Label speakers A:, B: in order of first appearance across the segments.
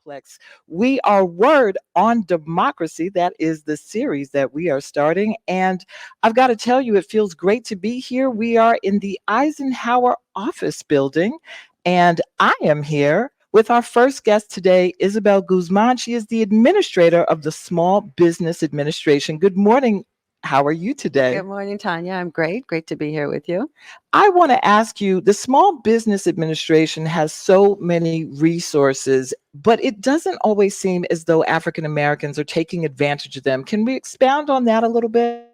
A: complex. We are Word on Democracy. That is the series that we are starting. And I've got to tell you, it feels great to be here. We are in the Eisenhower office building, and I am here with our first guest today, Isabel Guzman. She is the administrator of the Small Business Administration. Good morning. How are you today?
B: Good morning, Tonya. I'm great. Great to be here with you.
A: I want to ask you, the Small Business Administration has so many resources, but it doesn't always seem as though African Americans are taking advantage of them. Can we expound on that a little bit?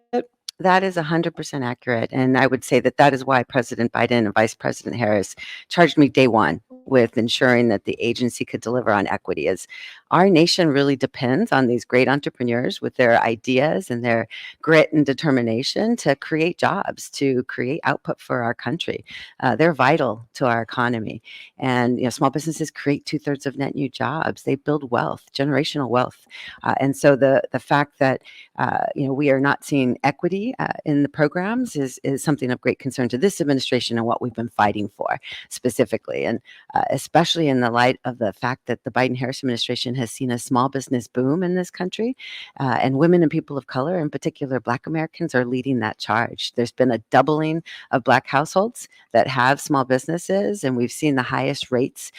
B: That is 100% accurate. And I would say that that is why President Biden and Vice President Harris charged me day one with ensuring that the agency could deliver on equity. As our nation really depends on these great entrepreneurs with their ideas and their grit and determination to create jobs, to create output for our country. They're vital to our economy. And small businesses create 2/3 of net new jobs. They build wealth, generational wealth. And so the fact that we are not seeing equity in the programs is something of great concern to this administration and what we've been fighting for specifically. And especially in the light of the fact that the Biden-Harris administration has seen a small business boom in this country, and women and people of color, in particular Black Americans, are leading that charge. There's been a doubling of Black households that have small businesses, and we've seen the highest rates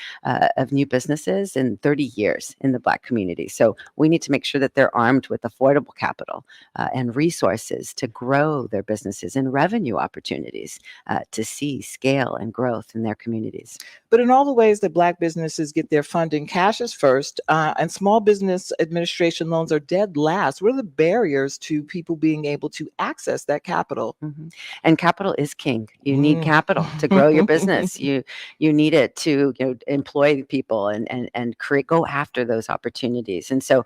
B: of new businesses in 30 years in the Black community. So we need to make sure that they're armed with affordable capital and resources to grow their businesses and revenue opportunities to see scale and growth in their communities.
A: But in all the ways that Black businesses get their funding, cash is first, and small business administration loans are dead last. What are the barriers to people being able to access that capital?
B: Mm-hmm. And capital is king. You need capital to grow your business. You need it to employ people and create, go after those opportunities. And so,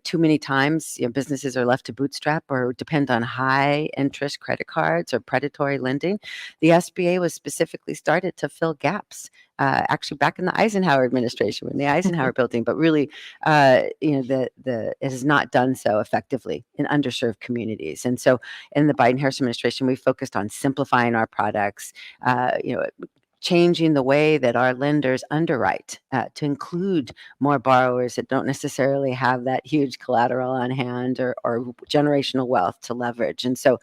B: too many times businesses are left to bootstrap or depend on high interest credit cards or predatory lending. The SBA was specifically started to fill gaps. Actually, back in the Eisenhower administration, when the Eisenhower building, but really, it has not done so effectively in underserved communities. And so, in the Biden-Harris administration, we focused on simplifying our products, changing the way that our lenders underwrite to include more borrowers that don't necessarily have that huge collateral on hand or generational wealth to leverage. And so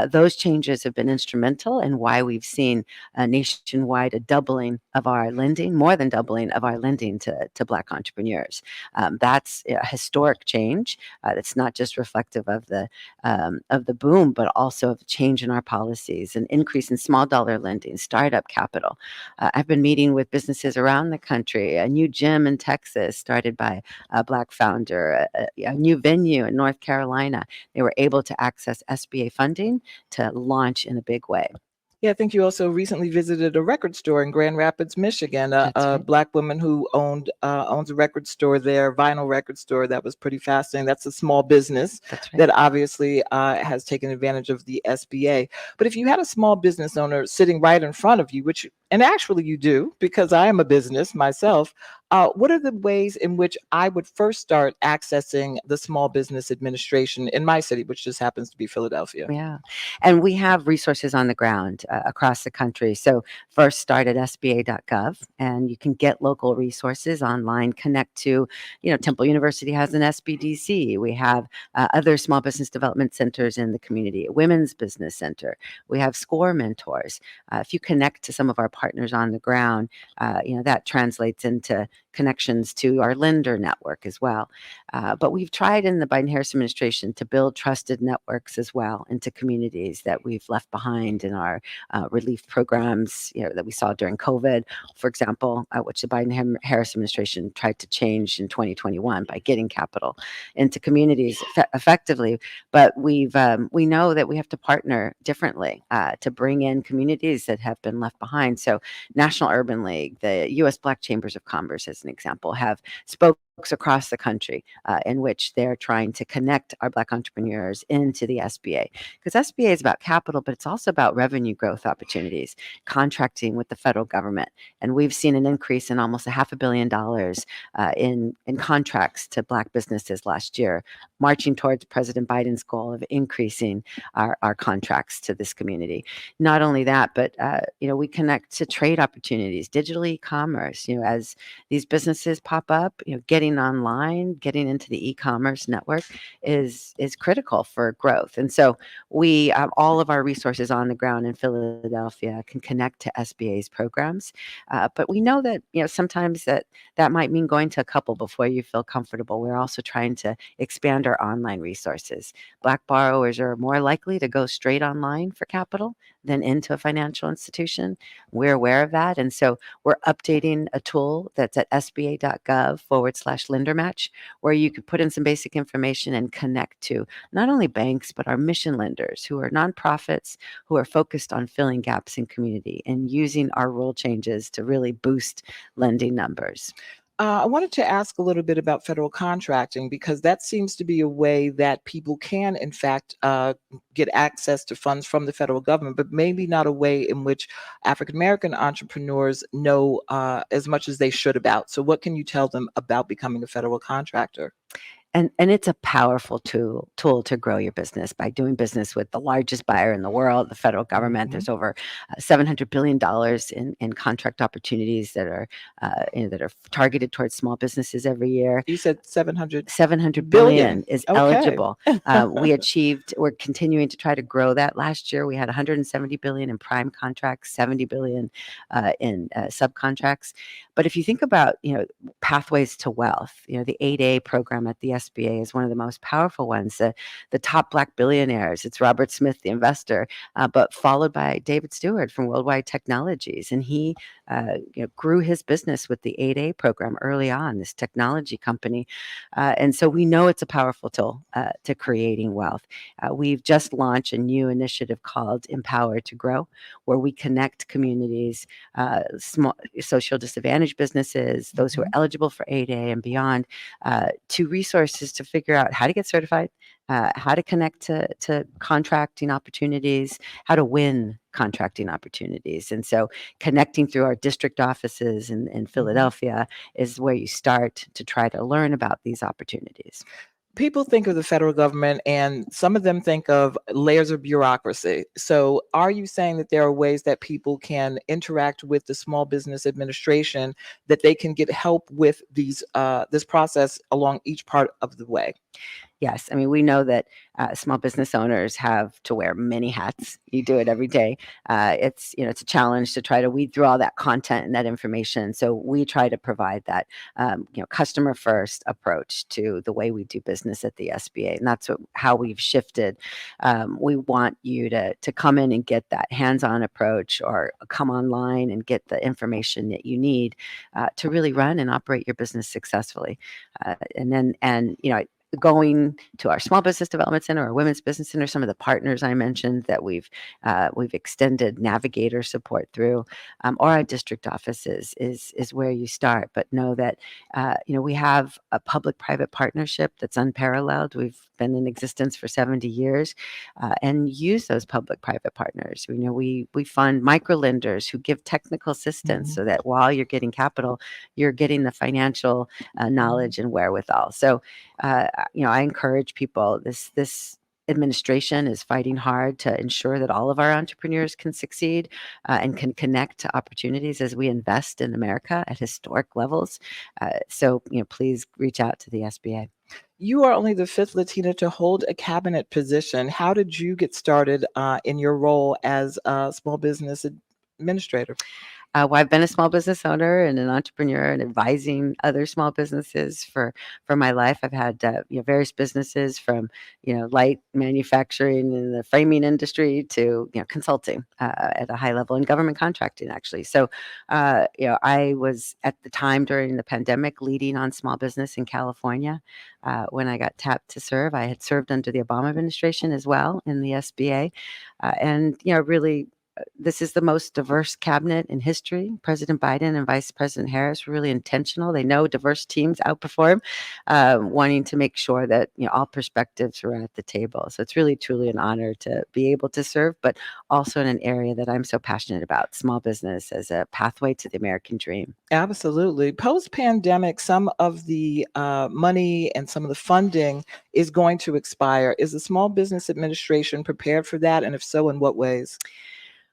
B: those changes have been instrumental in why we've seen nationwide a doubling of our lending, more than doubling of our lending to Black entrepreneurs. That's a historic change. That's not just reflective of the boom, but also of the change in our policies, an increase in small dollar lending, startup capital. I've been meeting with businesses around the country, a new gym in Texas started by a Black founder, a new venue in North Carolina. They were able to access SBA funding to launch in a big way.
A: Yeah, I think you also recently visited a record store in Grand Rapids, Michigan. A
B: right.
A: Black woman who owns a record store there, vinyl record store. That was pretty fascinating. That's a small business
B: That's right.
A: that obviously has taken advantage of the SBA. But if you had a small business owner sitting right in front of you, and actually you do, because I am a business myself, what are the ways in which I would first start accessing the Small Business Administration in my city, which just happens to be Philadelphia?
B: Yeah. And we have resources on the ground across the country. So first start at sba.gov and you can get local resources online, connect to, Temple University has an SBDC. We have other small business development centers in the community, a women's business center. We have SCORE mentors. If you connect to some of our partners on the ground, that translates into connections to our lender network as well. But we've tried in the Biden-Harris administration to build trusted networks as well into communities that we've left behind in our relief programs, that we saw during COVID, for example, which the Biden-Harris administration tried to change in 2021 by getting capital into communities effectively. But we know that we have to partner differently to bring in communities that have been left behind. So National Urban League, the U.S. Black Chambers of Commerce, as an example, have spoken folks across the country in which they're trying to connect our Black entrepreneurs into the SBA. Because SBA is about capital, but it's also about revenue growth opportunities, contracting with the federal government. And we've seen an increase in almost $500 million in contracts to Black businesses last year, marching towards President Biden's goal of increasing our contracts to this community. Not only that, but we connect to trade opportunities, digital e-commerce. As these businesses pop up, getting online, getting into the e-commerce network is critical for growth. And so we all of our resources on the ground in Philadelphia can connect to SBA's programs, but we know that sometimes that might mean going to a couple before you feel comfortable. We're also trying to expand our online resources. Black borrowers are more likely to go straight online for capital than into a financial institution. We're aware of that. And so we're updating a tool that's at sba.gov/lendermatch, where you could put in some basic information and connect to not only banks, but our mission lenders who are nonprofits who are focused on filling gaps in community and using our rule changes to really boost lending numbers.
A: I wanted to ask a little bit about federal contracting, because that seems to be a way that people can, in fact, get access to funds from the federal government, but maybe not a way in which African American entrepreneurs know as much as they should about. So what can you tell them about becoming a federal contractor?
B: And it's a powerful tool to grow your business by doing business with the largest buyer in the world, the federal government. There's over $700 billion in contract opportunities that are targeted towards small businesses every year.
A: You said 700
B: $700
A: billion
B: billion is
A: Okay.
B: eligible. We're continuing to try to grow that. Last year, we had $170 billion in prime contracts, $70 billion in subcontracts. But if you think about, pathways to wealth, the 8A program at the SBA is one of the most powerful ones. The top Black billionaires, it's Robert Smith, the investor, but followed by David Stewart from Worldwide Technologies. And he grew his business with the 8A program early on, this technology company. And so we know it's a powerful tool to creating wealth. We've just launched a new initiative called Empower to Grow, where we connect communities, small social disadvantaged businesses, those who are eligible for 8A and beyond, to resources to figure out how to get certified, how to connect to contracting opportunities, how to win contracting opportunities. And so connecting through our district offices in Philadelphia is where you start to try to learn about these opportunities.
A: People think of the federal government, and some of them think of layers of bureaucracy. So are you saying that there are ways that people can interact with the Small Business Administration, that they can get help with this process along each part of the way?
B: Yes. I mean, we know that small business owners have to wear many hats. You do it every day. It's a challenge to try to weed through all that content and that information. So we try to provide that customer first approach to the way we do business at the SBA, and that's how we've shifted. We want you to come in and get that hands-on approach, or come online and get the information that you need to really run and operate your business successfully. Going to our Small Business Development Center, our Women's Business Center, some of the partners I mentioned that we've extended navigator support through, or our district offices is where you start. But know that we have a public-private partnership that's unparalleled. We've been in existence for 70 years, and use those public-private partners. We fund micro lenders who give technical assistance so that while you're getting capital, you're getting the financial knowledge and wherewithal. So I encourage people. This administration is fighting hard to ensure that all of our entrepreneurs can succeed and can connect to opportunities as we invest in America at historic levels. So please reach out to the SBA.
A: You are only the fifth Latina to hold a cabinet position. How did you get started in your role as a small business administrator?
B: Well, I've been a small business owner and an entrepreneur and advising other small businesses for my life. I've had various businesses, from light manufacturing in the framing industry to consulting at a high level, and government contracting, actually. So I was, at the time during the pandemic, leading on small business in California. When I got tapped to serve, I had served under the Obama administration as well in the SBA, and really this is the most diverse cabinet in history. President Biden and Vice President Harris were really intentional. They know diverse teams outperform, wanting to make sure that all perspectives are at the table. So it's really truly an honor to be able to serve, but also in an area that I'm so passionate about, small business as a pathway to the American dream.
A: Absolutely. Post-pandemic, some of the money and some of the funding is going to expire. Is the Small Business Administration prepared for that? And if so, in what ways?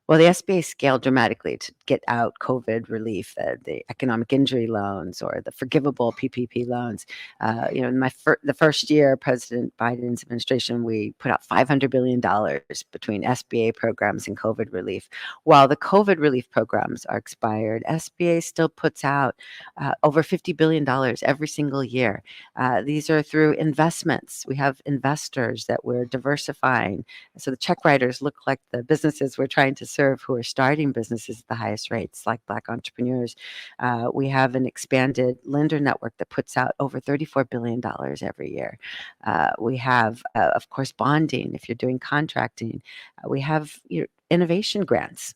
B: Well, the SBA scaled dramatically to get out COVID relief, the economic injury loans or the forgivable PPP loans. In the first year, President Biden's administration, we put out $500 billion between SBA programs and COVID relief. While the COVID relief programs are expired, SBA still puts out over $50 billion every single year. These are through investments. We have investors that we're diversifying. So the check writers look like the businesses we're trying to serve who are starting businesses at the highest rates, like Black entrepreneurs. We have an expanded lender network that puts out over $34 billion every year. We have, of course, bonding if you're doing contracting. We have innovation grants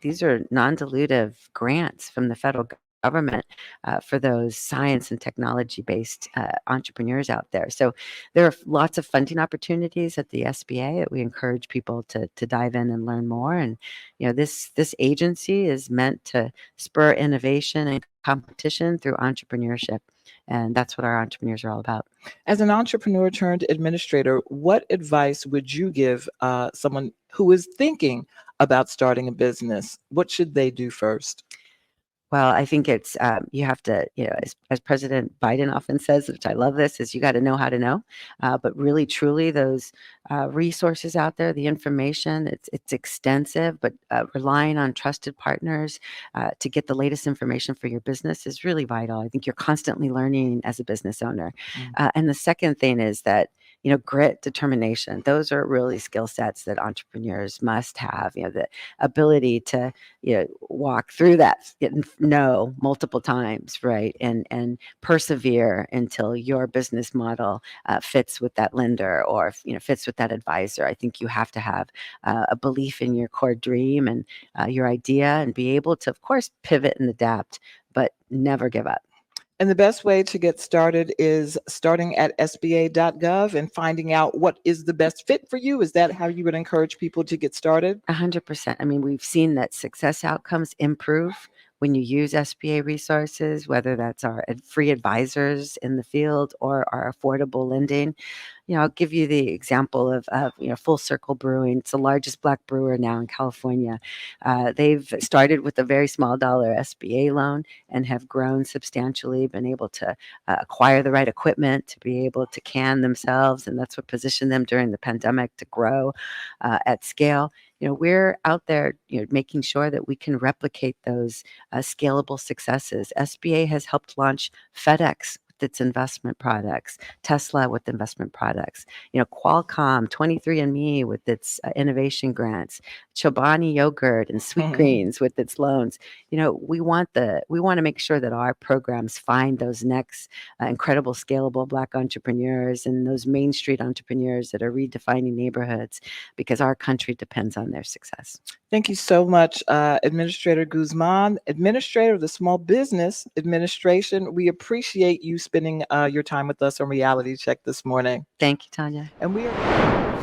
B: these are non-dilutive grants from the federal government for those science and technology-based entrepreneurs out there. So there are lots of funding opportunities at the SBA that we encourage people to dive in and learn more. And this agency is meant to spur innovation and competition through entrepreneurship. And that's what our entrepreneurs are all about.
A: As an entrepreneur turned administrator, what advice would you give someone who is thinking about starting a business? What should they do first?
B: Well, I think it's you have to, as President Biden often says, which I love this, is you got to know how to know. But really, truly, those resources out there, the information, it's extensive, but relying on trusted partners to get the latest information for your business is really vital. I think you're constantly learning as a business owner. And the second thing is that grit, determination, those are really skill sets that entrepreneurs must have. The ability to walk through that no multiple times, right, and persevere until your business model fits with that lender or fits with that advisor. I think you have to have a belief in your core dream and your idea, and be able to, of course, pivot and adapt, but never give up.
A: And the best way to get started is starting at sba.gov and finding out what is the best fit for you. Is that how you would encourage people to get started?
B: 100%. I mean, we've seen that success outcomes improve when you use SBA resources, whether that's our free advisors in the field or our affordable lending. I'll give you the example of Full Circle Brewing. It's the largest Black brewer now in California. They've started with a very small dollar SBA loan and have grown substantially, been able to acquire the right equipment to be able to can themselves, and that's what positioned them during the pandemic to grow at scale. We're out there, making sure that we can replicate those scalable successes. SBA has helped launch FedEx with its investment products, Tesla with investment products, Qualcomm, 23andMe with its innovation grants, Chobani yogurt and Sweet Greens with its loans. We want to make sure that our programs find those next incredible scalable Black entrepreneurs and those Main Street entrepreneurs that are redefining neighborhoods, because our country depends on their success.
A: Thank you so much, Administrator Guzman, Administrator of the Small Business Administration. We appreciate you spending your time with us on Reality Check this morning.
B: Thank you, Tonya.
A: And we are